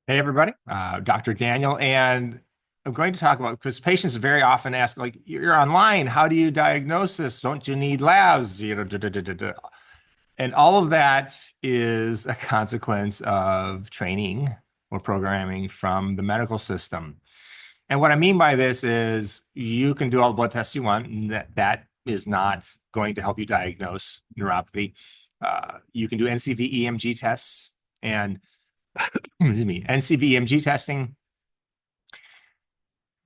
Hey everybody, Dr. Daniel, and I'm going to talk about because patients very often ask, like, you're online, how do you diagnose this? Don't you need labs? And all of that is a consequence of training or programming from the medical system. And what I mean by this is you can do all the blood tests you want, and that is not going to help you diagnose neuropathy. You can do NCV EMG tests and excuse me, NCV EMG testing.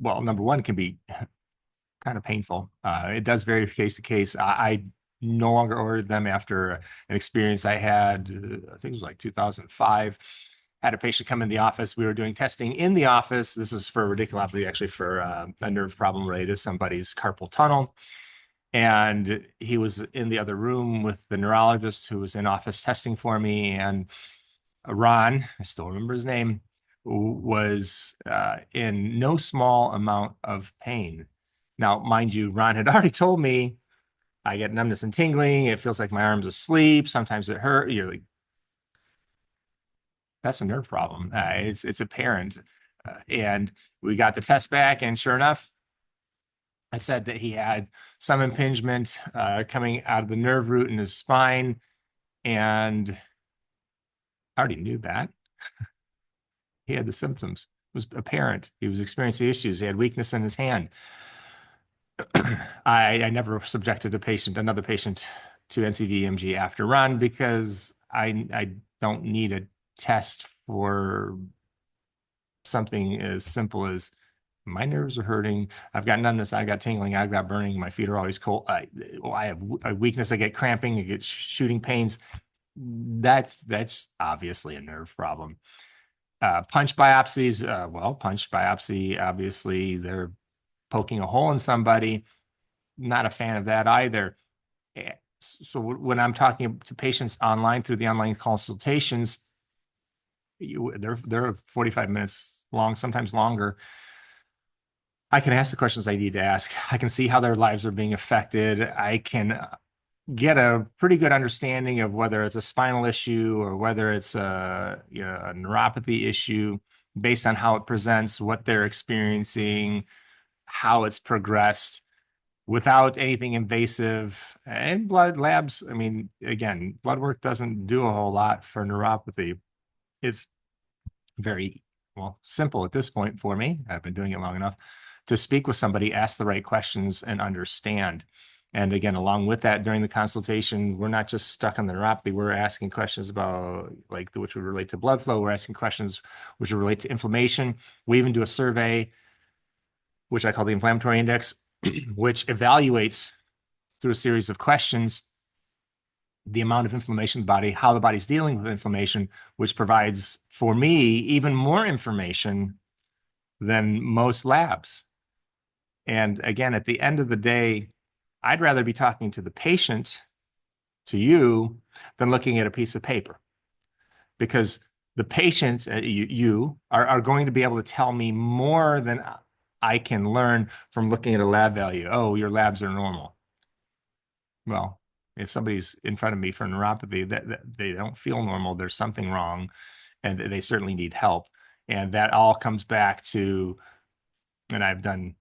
Well, number one, can be kind of painful. It does vary case to case. I no longer ordered them after an experience I had, I think it was like 2005. Had a patient come in the office. We were doing testing in the office. This is for radiculopathy, actually for a nerve problem related to somebody's carpal tunnel. And he was in the other room with the neurologist who was in office testing for me. And Ron, I still remember his name, was in no small amount of pain. Now, mind you, Ron had already told me I get numbness and tingling. It feels like my arm's asleep. Sometimes it hurt. You're like, that's a nerve problem. It's apparent. And we got the test back, and sure enough, I said that he had some impingement coming out of the nerve root in his spine, and I already knew that. He had the symptoms. It was apparent. He was experiencing issues. He had weakness in his hand. I never subjected another patient to NCV-EMG after run because I don't need a test for something as simple as my nerves are hurting. I've got numbness. I've got tingling. I've got burning. My feet are always cold. I have a weakness. I get cramping. I get shooting pains. That's obviously a nerve problem. Punch biopsies. Well, punch biopsy. Obviously, they're poking a hole in somebody. Not a fan of that either. So when I'm talking to patients online through the online consultations, they're 45 minutes long, sometimes longer. I can ask the questions I need to ask. I can see how their lives are being affected. I can get a pretty good understanding of whether it's a spinal issue or whether it's a neuropathy issue based on how it presents, what they're experiencing, how it's progressed without anything invasive. And blood labs, I mean, again, blood work doesn't do a whole lot for neuropathy. It's very, well, simple at this point for me. I've been doing it long enough to speak with somebody, ask the right questions, and understand. And again, along with that, during the consultation, we're not just stuck on the neuropathy. We're asking questions about, like, which would relate to blood flow. We're asking questions which would relate to inflammation. We even do a survey, which I call the inflammatory index, which evaluates through a series of questions the amount of inflammation in the body, how the body's dealing with inflammation, which provides for me even more information than most labs. And again, at the end of the day, I'd rather be talking to the patient, to you, than looking at a piece of paper, because the patient, you are going to be able to tell me more than I can learn from looking at a lab value. Oh, your labs are normal. Well, if somebody's in front of me for neuropathy, that they don't feel normal, there's something wrong, and they certainly need help. And that all comes back to, and I've done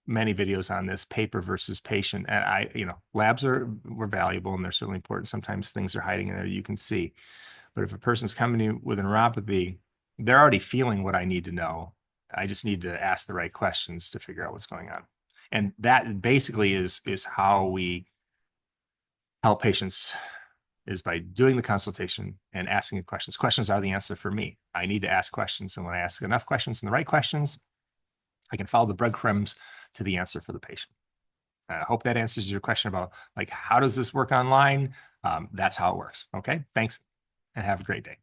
many videos on this, paper versus patient. And labs were valuable and they're certainly important. Sometimes things are hiding in there you can see. But if a person's coming in with a neuropathy, they're already feeling what I need to know. I just need to ask the right questions to figure out what's going on. And that basically is how we help patients, is by doing the consultation and asking the questions. Questions are the answer for me. I need to ask questions. And when I ask enough questions and the right questions, I can follow the breadcrumbs to the answer for the patient. I hope that answers your question about, like, how does this work online? That's how it works. Okay. Thanks and have a great day.